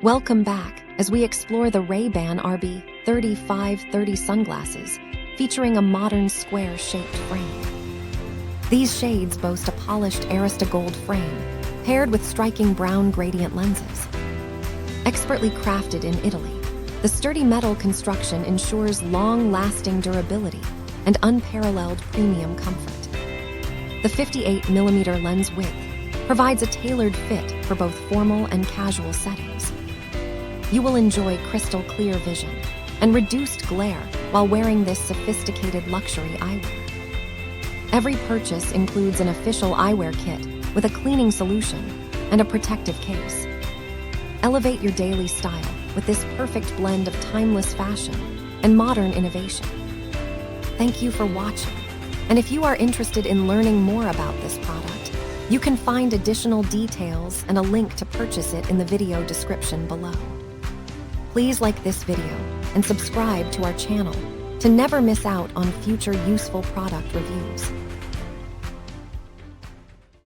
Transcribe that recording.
Welcome back as we explore the Ray-Ban RB3530 sunglasses featuring a modern square-shaped frame. These shades boast a polished Arista Gold frame paired with striking brown gradient lenses. Expertly crafted in Italy, the sturdy metal construction ensures long-lasting durability and unparalleled premium comfort. The 58mm lens width provides a tailored fit for both formal and casual settings. You will enjoy crystal clear vision and reduced glare while wearing this sophisticated luxury eyewear. Every purchase includes an official eyewear kit with a cleaning solution and a protective case. Elevate your daily style with this perfect blend of timeless fashion and modern innovation. Thank you for watching, and if you are interested in learning more about this product, you can find additional details and a link to purchase it in the video description below. Please like this video and subscribe to our channel to never miss out on future useful product reviews.